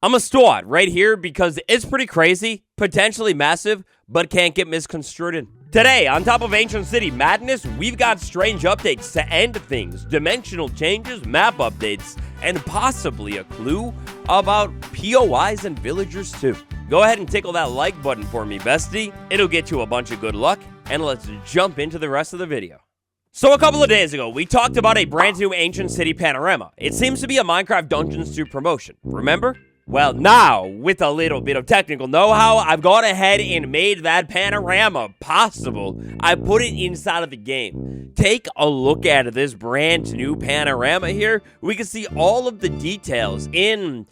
I'm gonna store it right here because it's pretty crazy, potentially massive, but can't get misconstrued. Today, on top of Ancient City Madness, we've got strange updates to end things, dimensional changes, map updates, and possibly a clue about POIs and villagers too. Go ahead and tickle that like button for me, bestie. It'll get you a bunch of good luck, and let's jump into the rest of the video. So a couple of days ago, we talked about a brand new Ancient City panorama. It seems to be a Minecraft Dungeons 2 promotion, remember? Well, now, with a little bit of technical know-how, I've gone ahead and made that panorama possible. I put it inside of the game. Take a look at this brand new panorama here. We can see all of the details in,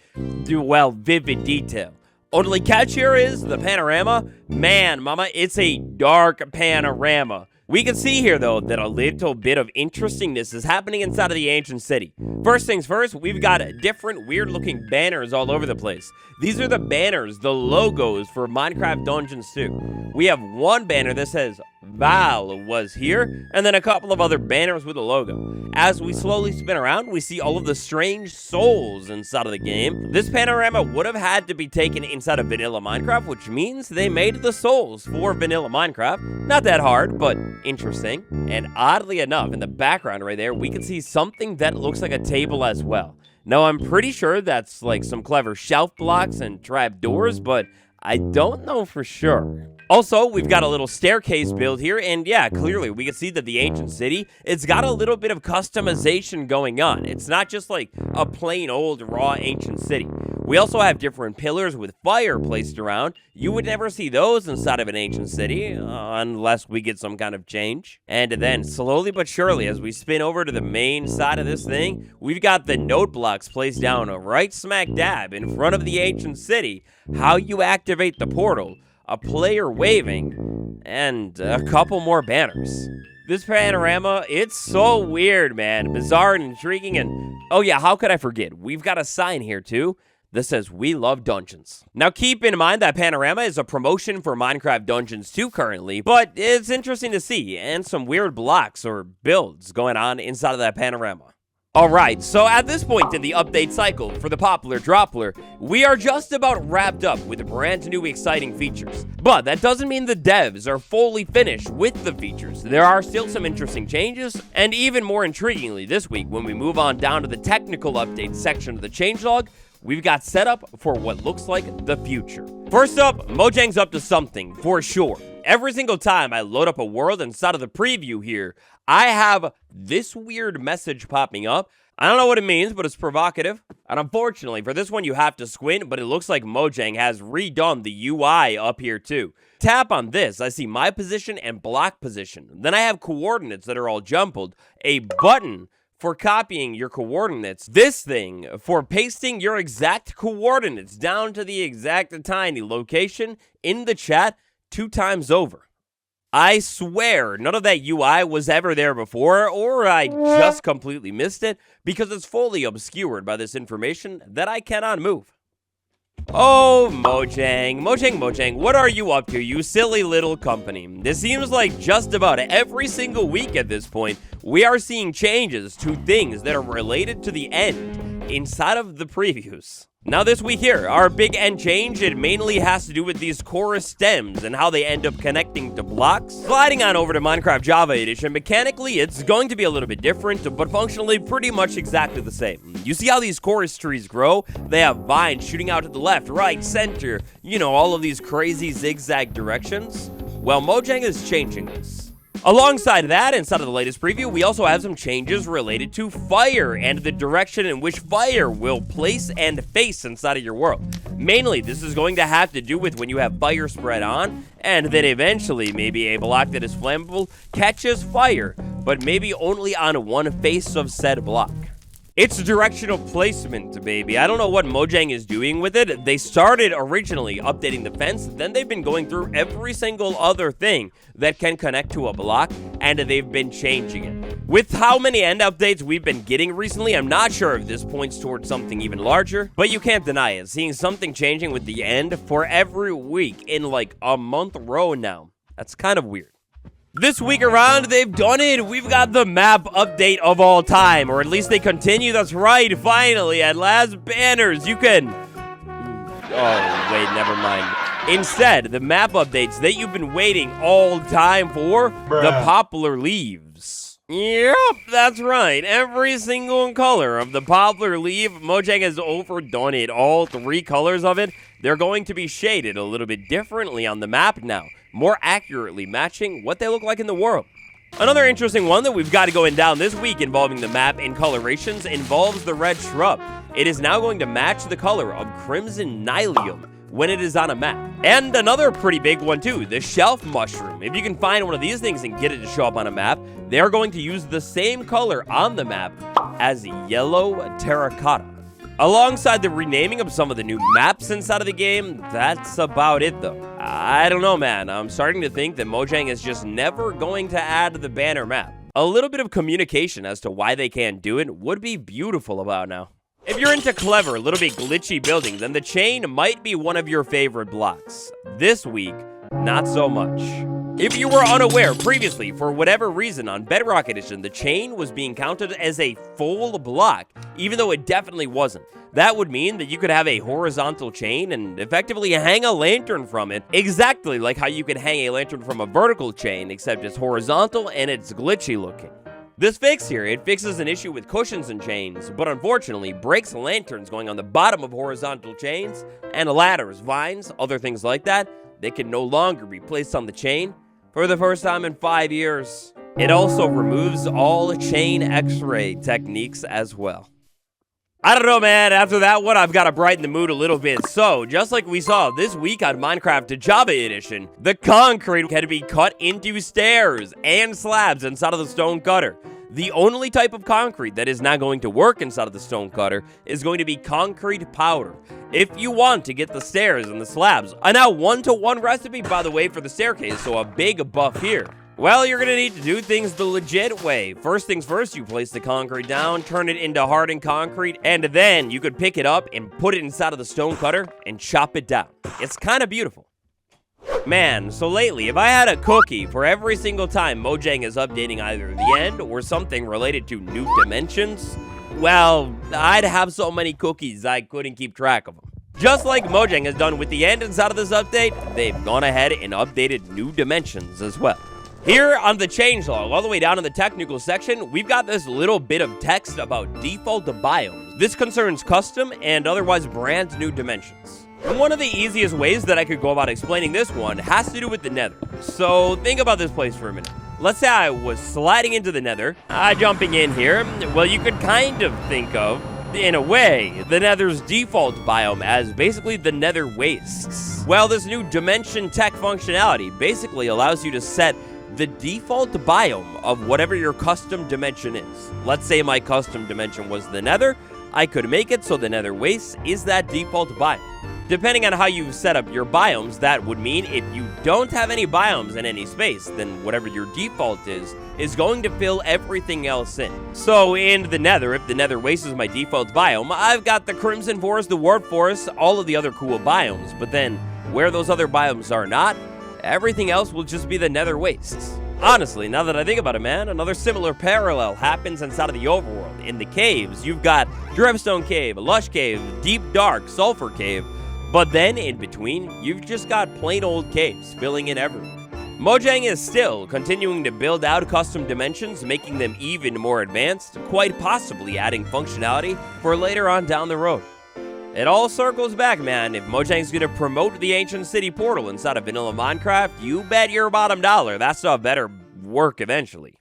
well, vivid detail. Only catch here is the panorama. Man, mama, it's a dark panorama. We can see here, though, that a little bit of interestingness is happening inside of the Ancient City. First things first, we've got different weird-looking banners all over the place. These are the banners, the logos for Minecraft Dungeons 2. We have one banner that says, Val was here, and then a couple of other banners with a logo. As we slowly spin around, we see all of the strange souls inside of the game. This panorama would have had to be taken inside of vanilla Minecraft, which means they made the souls for vanilla Minecraft. Not that hard, but interesting. And oddly enough, in the background right there, we can see something that looks like a table as well. Now, I'm pretty sure that's like some clever shelf blocks and trap doors, but I don't know for sure. Also, we've got a little staircase build here, and yeah, clearly we can see that the Ancient City, it's got a little bit of customization going on. It's not just like a plain old raw Ancient City. We also have different pillars with fire placed around. You would never see those inside of an Ancient City, unless we get some kind of change. And then, slowly but surely, as we spin over to the main side of this thing, we've got the note blocks placed down right smack dab in front of the Ancient City. How you activate the portal, a player waving, and a couple more banners. This panorama, it's so weird, man. Bizarre and intriguing, and oh yeah, how could I forget? We've got a sign here too that says, "We love dungeons." Now keep in mind that panorama is a promotion for Minecraft Dungeons 2 currently, but it's interesting to see, and some weird blocks or builds going on inside of that panorama. Alright, so at this point in the update cycle for the Poplar Dropler, we are just about wrapped up with brand new exciting features. But that doesn't mean the devs are fully finished with the features. There are still some interesting changes, and even more intriguingly this week when we move on down to the technical updates section of the changelog, we've got set up for what looks like the future. First up, Mojang's up to something, for sure. Every single time I load up a world inside of the preview here, I have this weird message popping up. I don't know what it means, but it's provocative. And unfortunately, for this one, you have to squint, but it looks like Mojang has redone the UI up here too. Tap on this, I see my position and block position. Then I have coordinates that are all jumbled. A button for copying your coordinates. This thing for pasting your exact coordinates down to the exact tiny location in the chat 2 times over. I swear none of that UI was ever there before, or I just completely missed it because it's fully obscured by this information that I cannot move. Oh, Mojang, what are you up to, you silly little company? This seems like just about every single week at this point, we are seeing changes to things that are related to the end inside of the previews. Now this week here, our big end change, it mainly has to do with these chorus stems and how they end up connecting to blocks. Sliding on over to Minecraft Java Edition, mechanically it's going to be a little bit different, but functionally pretty much exactly the same. You see how these chorus trees grow? They have vines shooting out to the left, right, center, you know, all of these crazy zigzag directions. Well, Mojang is changing this. Alongside that, inside of the latest preview, we also have some changes related to fire and the direction in which fire will place and face inside of your world. Mainly, this is going to have to do with when you have fire spread on, and then eventually maybe a block that is flammable catches fire, but maybe only on one face of said block. It's directional placement, baby. I don't know what Mojang is doing with it. They started originally updating the fence, then they've been going through every single other thing that can connect to a block, and they've been changing it. With how many end updates we've been getting recently, I'm not sure if this points towards something even larger, but you can't deny it. Seeing something changing with the end for every week in like a month row now. That's kind of weird. This week around, they've done it. We've got the map update of all time, or at least they continue. That's right. Finally, at last, banners. You can Oh, wait, never mind. Instead, the map updates that you've been waiting all time for, the Poplar leaves. Yep, that's right. Every single color of the Poplar leaf, Mojang has overdone it. All 3 colors of it, they're going to be shaded a little bit differently on the map now, more accurately matching what they look like in the world. Another interesting one that we've got going down this week involving the map and colorations involves the red shrub. It is now going to match the color of crimson nylium when it is on a map. And another pretty big one too, the shelf mushroom. If you can find one of these things and get it to show up on a map, they're going to use the same color on the map as yellow terracotta. Alongside the renaming of some of the new maps inside of the game, that's about it though. I don't know, man. I'm starting to think that Mojang is just never going to add the banner map. A little bit of communication as to why they can't do it would be beautiful about now. If you're into clever, little bit glitchy building, then the chain might be one of your favorite blocks. This week, not so much. If you were unaware previously, for whatever reason on Bedrock Edition, the chain was being counted as a full block, even though it definitely wasn't. That would mean that you could have a horizontal chain and effectively hang a lantern from it, exactly like how you could hang a lantern from a vertical chain, except it's horizontal and it's glitchy looking. This fix here, it fixes an issue with cushions and chains, but unfortunately breaks lanterns going on the bottom of horizontal chains, and ladders, vines, other things like that. They can no longer be placed on the chain for the first time in 5 years. It also removes all chain X-ray techniques as well. I don't know, man. After that one, I've got to brighten the mood a little bit. So, just like we saw this week on Minecraft Java Edition, the concrete had to be cut into stairs and slabs inside of the stone cutter. The only type of concrete that is not going to work inside of the stone cutter is going to be concrete powder. If you want to get the stairs and the slabs, a now 1-to-1 recipe, by the way, for the staircase, so a big buff here. Well, you're going to need to do things the legit way. First things first, you place the concrete down, turn it into hardened concrete, and then you could pick it up and put it inside of the stone cutter and chop it down. It's kind of beautiful. Man, so lately, if I had a cookie for every single time Mojang is updating either the end or something related to new dimensions, well, I'd have so many cookies I couldn't keep track of them. Just like Mojang has done with the end inside of this update, they've gone ahead and updated new dimensions as well. Here on the changelog, all the way down in the technical section, we've got this little bit of text about default biomes. This concerns custom and otherwise brand new dimensions. One of the easiest ways that I could go about explaining this one has to do with the nether. So think about this place for a minute. Let's say I was sliding into the nether, jumping in here. Well, you could kind of think of, in a way, the nether's default biome as basically the nether wastes. Well, this new dimension tech functionality basically allows you to set the default biome of whatever your custom dimension is. Let's say my custom dimension was the nether. I could make it so the nether waste is that default biome. Depending on how you set up your biomes, that would mean if you don't have any biomes in any space, then whatever your default is going to fill everything else in. So in the nether, if the nether waste is my default biome, I've got the crimson forest, the warp forest, all of the other cool biomes. But then where those other biomes are not, everything else will just be the nether wastes. Honestly, now that I think about it, man, another similar parallel happens inside of the overworld. In the caves, you've got Dripstone Cave, Lush Cave, Deep Dark, Sulfur Cave, but then in between, you've just got plain old caves filling in everywhere. Mojang is still continuing to build out custom dimensions, making them even more advanced, quite possibly adding functionality for later on down the road. It all circles back, man. If Mojang's gonna promote the Ancient City portal inside of vanilla Minecraft, you bet your bottom dollar that stuff better work eventually.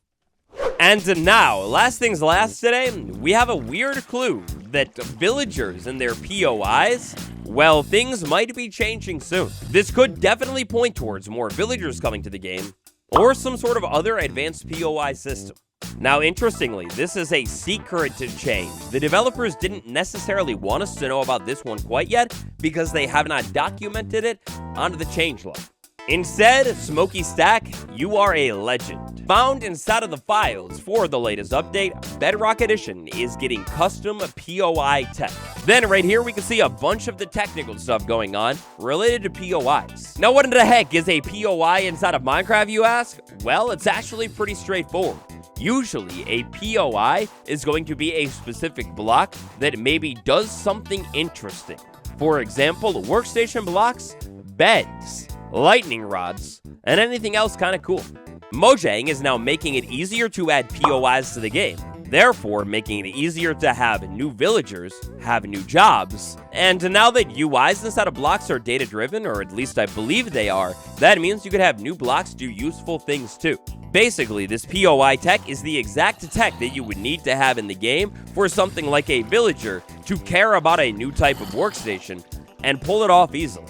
And now, last things last today, we have a weird clue that villagers and their POIs, well, things might be changing soon. This could definitely point towards more villagers coming to the game, or some sort of other advanced POI system. Now, interestingly, this is a secret change. The developers didn't necessarily want us to know about this one quite yet because they have not documented it onto the changelog. Instead, Smokey Stack, you are a legend. Found inside of the files for the latest update, Bedrock Edition is getting custom POI tech. Then right here, we can see a bunch of the technical stuff going on related to POIs. Now, what in the heck is a POI inside of Minecraft, you ask? Well, it's actually pretty straightforward. Usually, a POI is going to be a specific block that maybe does something interesting. For example, workstation blocks, beds, lightning rods, and anything else kind of cool. Mojang is now making it easier to add POIs to the game, therefore making it easier to have new villagers, have new jobs. And now that UIs inside of blocks are data-driven, or at least I believe they are, that means you could have new blocks do useful things too. Basically, this POI tech is the exact tech that you would need to have in the game for something like a villager to care about a new type of workstation and pull it off easily.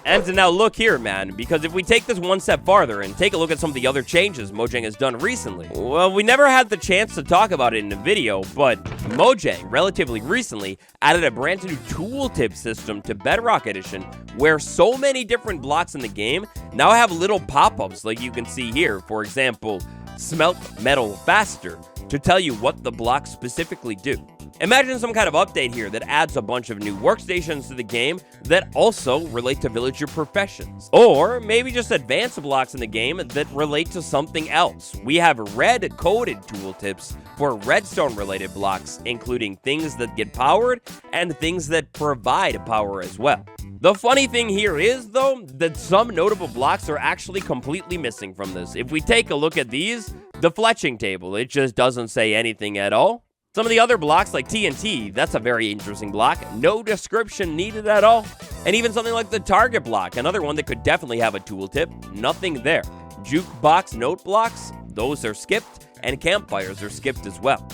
And now look here, man, because if we take this one step farther and take a look at some of the other changes Mojang has done recently, well, we never had the chance to talk about it in a video, but Mojang, relatively recently, added a brand new tooltip system to Bedrock Edition, where so many different blocks in the game now have little pop-ups like you can see here. For example, smelt metal faster, to tell you what the blocks specifically do. Imagine some kind of update here that adds a bunch of new workstations to the game that also relate to villager professions. Or maybe just advanced blocks in the game that relate to something else. We have red-coded tooltips for redstone-related blocks, including things that get powered and things that provide power as well. The funny thing here is, though, that some notable blocks are actually completely missing from this. If we take a look at these, the fletching table, it just doesn't say anything at all. Some of the other blocks like TNT, that's a very interesting block. No description needed at all. And even something like the target block, another one that could definitely have a tooltip, nothing there. Jukebox note blocks, those are skipped, and campfires are skipped as well.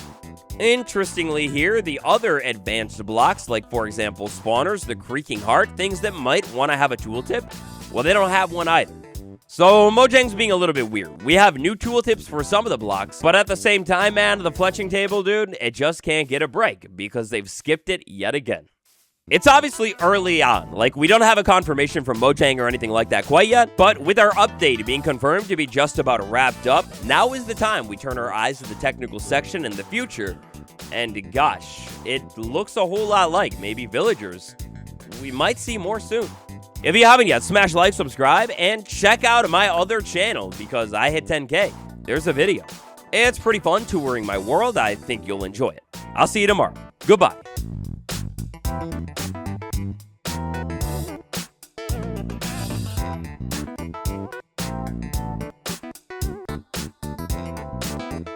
Interestingly here, the other advanced blocks, like for example spawners, the creaking heart, things that might want to have a tooltip, well, they don't have one either. So Mojang's being a little bit weird. We have new tooltips for some of the blocks, but at the same time, man, the fletching table, dude, it just can't get a break because they've skipped it yet again. It's obviously early on, like we don't have a confirmation from Mojang or anything like that quite yet, but with our update being confirmed to be just about wrapped up, now is the time we turn our eyes to the technical section in the future, and gosh, it looks a whole lot like maybe villagers. We might see more soon. If you haven't yet, smash like, subscribe, and check out my other channel because I hit 10K. There's a video. It's pretty fun touring my world. I think you'll enjoy it. I'll see you tomorrow. Goodbye.